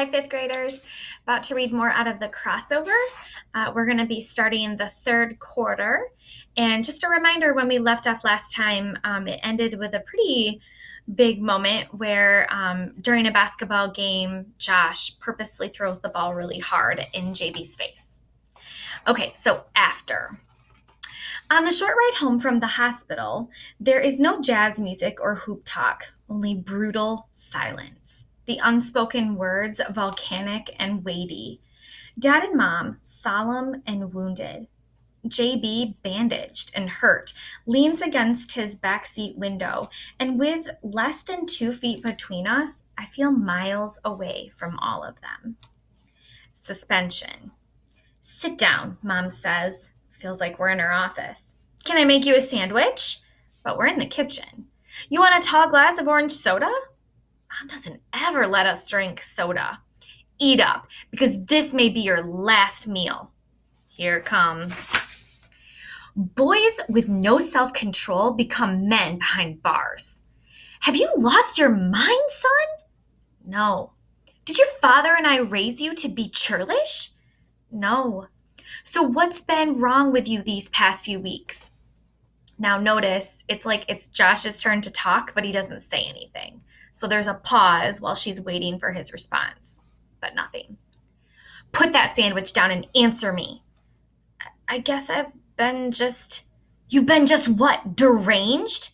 Hi, fifth graders. About to read more out of the crossover. We're going to be starting the third quarter. And just a reminder, when we left off last time, it ended with a pretty big moment where during a basketball game, Josh purposefully throws the ball really hard in JB's face. Okay, so after. On the short ride home from the hospital, there is no jazz music or hoop talk, only brutal silence. The unspoken words volcanic and weighty. Dad and Mom, solemn and wounded. JB, bandaged and hurt, leans against his backseat window, and with less than 2 feet between us, I feel miles away from all of them. Suspension. Sit down, Mom says. Feels like we're in her office. Can I make you a sandwich? But we're in the kitchen. You want a tall glass of orange soda? Mom doesn't ever let us drink soda. Eat up, because this may be your last meal. Here it comes. Boys with no self-control become men behind bars. Have you lost your mind, son? No. Did your father and I raise you to be churlish? No. So what's been wrong with you these past few weeks? Now notice, it's like it's Josh's turn to talk, but he doesn't say anything. So there's a pause while she's waiting for his response, but nothing. Put that sandwich down and answer me. I guess you've been just what, deranged?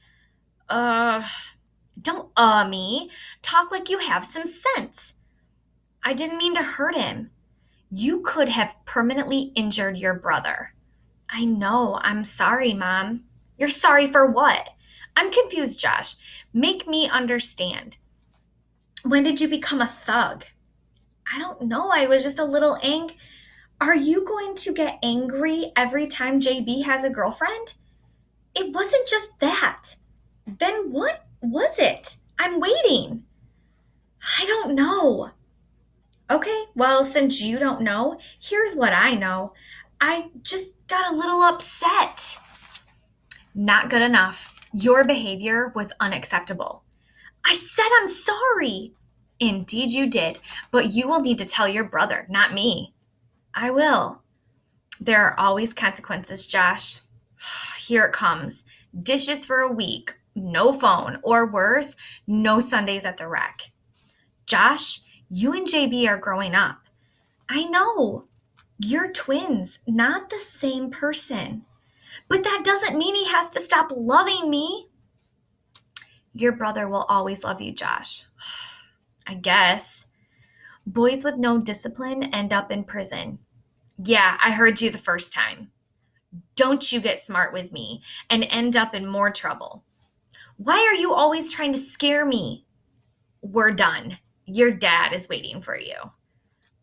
Don't me. Talk like you have some sense. I didn't mean to hurt him. You could have permanently injured your brother. I know. I'm sorry, Mom. You're sorry for what? I'm confused, Josh. Make me understand. When did you become a thug? I don't know. I was just a little Are you going to get angry every time JB has a girlfriend? It wasn't just that. Then what was it? I'm waiting. I don't know. Okay, well, since you don't know, here's what I know. I just got a little upset. Not good enough. Your behavior was unacceptable. I said I'm sorry. Indeed you did, but you will need to tell your brother, not me. I will. There are always consequences, Josh. Here it comes. Dishes for a week, no phone, or worse, no Sundays at the rec. Josh, you and JB are growing up. I know. You're twins, not the same person. But that doesn't mean he has to stop loving me. Your brother will always love you, Josh. I guess. Boys with no discipline end up in prison. Yeah, I heard you the first time. Don't you get smart with me and end up in more trouble. Why are you always trying to scare me? We're done. Your dad is waiting for you.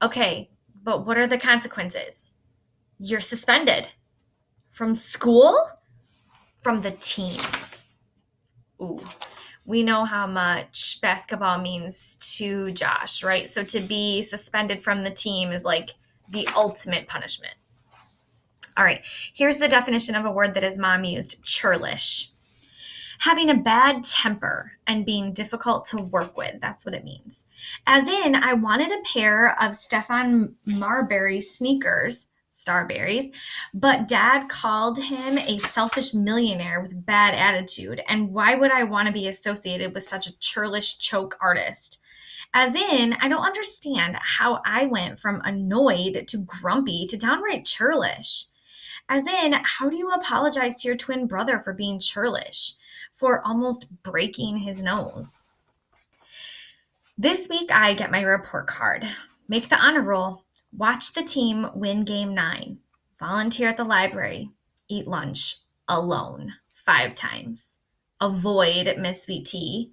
Okay, but what are the consequences? You're suspended. From school? From the team. Ooh, we know how much basketball means to Josh, right? So to be suspended from the team is like the ultimate punishment. All right, here's the definition of a word that his mom used, churlish. Having a bad temper and being difficult to work with. That's what it means. As in, I wanted a pair of Stefan Marbury sneakers, Starberries, but Dad called him a selfish millionaire with bad attitude. And why would I want to be associated with such a churlish choke artist? As in, I don't understand how I went from annoyed to grumpy to downright churlish. As in, how do you apologize to your twin brother for being churlish? For almost breaking his nose. This week, I get my report card. Make the honor roll. Watch the team win game 9. Volunteer at the library. Eat lunch alone 5 times. Avoid Miss Sweet Tea.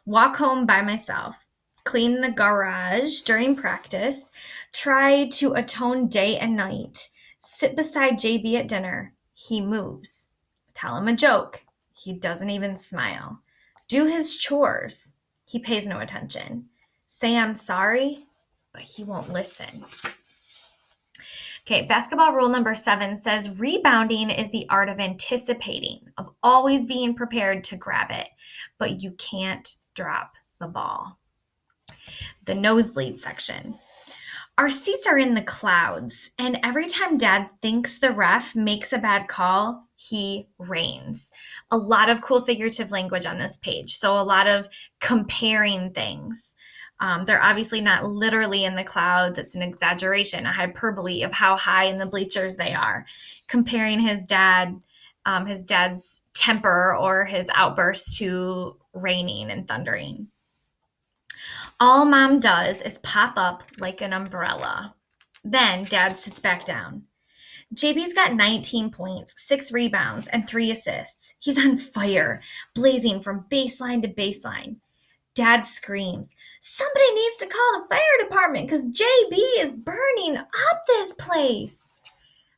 Walk home by myself. Clean the garage during practice. Try to atone day and night. Sit beside JB at dinner. He moves. Tell him a joke. He doesn't even smile. Do his chores. He pays no attention. Say I'm sorry, but he won't listen. Okay, basketball rule number 7 says rebounding is the art of anticipating, of always being prepared to grab it, but you can't drop the ball. The nosebleed section. Our seats are in the clouds, and every time Dad thinks the ref makes a bad call, he rains. A lot of cool figurative language on this page, so a lot of comparing things. They're obviously not literally in the clouds. It's an exaggeration, a hyperbole of how high in the bleachers they are, comparing his dad's temper or his outbursts to raining and thundering. All Mom does is pop up like an umbrella. Then Dad sits back down. JB's got 19 points, 6 rebounds, and 3 assists. He's on fire, blazing from baseline to baseline. Dad screams, "Somebody needs to call the fire department because JB is burning up this place."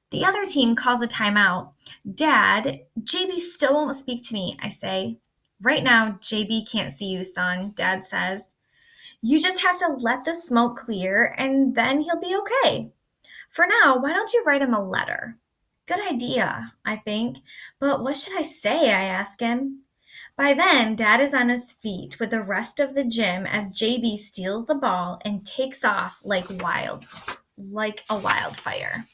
The other team calls a timeout. "Dad, JB still won't speak to me," I say. "Right now, JB can't see you, son," Dad says. "You just have to let the smoke clear and then he'll be okay. For now, why don't you write him a letter?" Good idea, I think. But what should I say? I ask him. By then, Dad is on his feet with the rest of the gym as JB steals the ball and takes off like a wildfire.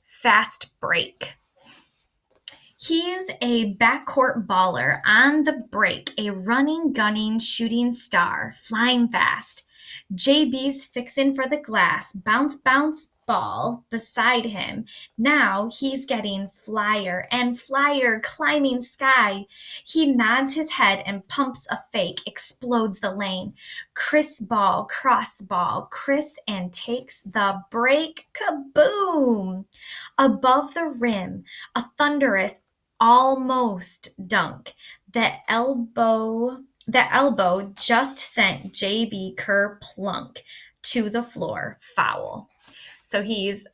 Fast break. He's a backcourt baller on the break, a running, gunning, shooting star, flying fast. JB's fixin' for the glass, bounce, bounce ball beside him. Now he's getting flyer and flyer, climbing sky. He nods his head and pumps a fake, explodes the lane. Chris ball, cross ball, Chris and takes the break, kaboom! Above the rim, a thunderous almost dunk. The elbow just sent JB Kerplunk to the floor. Foul. So he's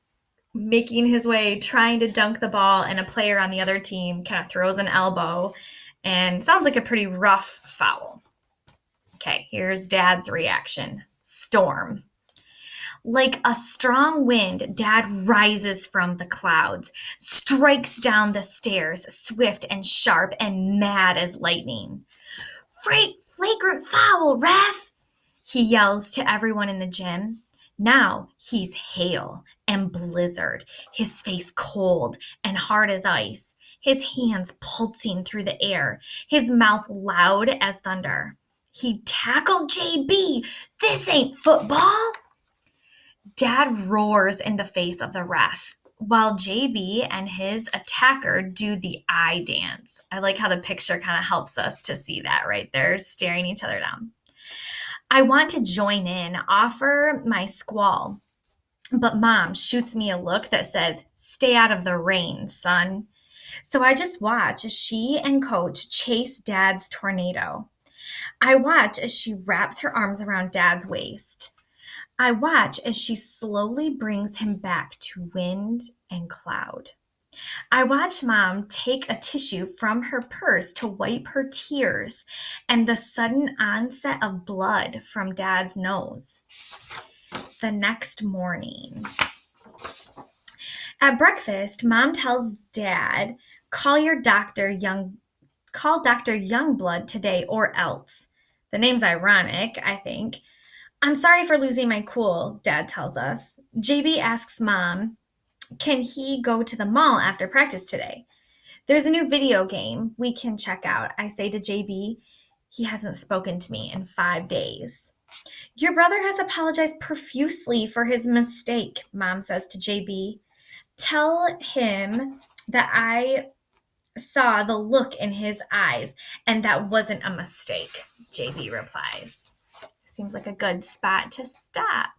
making his way, trying to dunk the ball, and a player on the other team kind of throws an elbow, and sounds like a pretty rough foul. Okay, here's Dad's reaction. Storm. Like a strong wind, Dad rises from the clouds, strikes down the stairs, swift and sharp and mad as lightning. Flagrant foul, ref! He yells to everyone in the gym. Now he's hail and blizzard, his face cold and hard as ice, his hands pulsing through the air, his mouth loud as thunder. He tackled JB. This ain't football. Dad roars in the face of the ref, while JB and his attacker do the eye dance. I like how the picture kind of helps us to see that right there, staring each other down. I want to join in, offer my squall, but Mom shoots me a look that says, "Stay out of the rain, son." So I just watch as she and Coach chase Dad's tornado. I watch as she wraps her arms around Dad's waist. I watch as she slowly brings him back to wind and cloud. I watch Mom take a tissue from her purse to wipe her tears and the sudden onset of blood from Dad's nose. The next morning, at breakfast, Mom tells Dad, call Dr. Youngblood today or else. The name's ironic, I think. I'm sorry for losing my cool, Dad tells us. JB asks Mom, can he go to the mall after practice today? There's a new video game we can check out, I say to JB. He hasn't spoken to me in 5 days. Your brother has apologized profusely for his mistake, Mom says to JB. Tell him that I saw the look in his eyes and that wasn't a mistake, JB replies. Seems like a good spot to stop.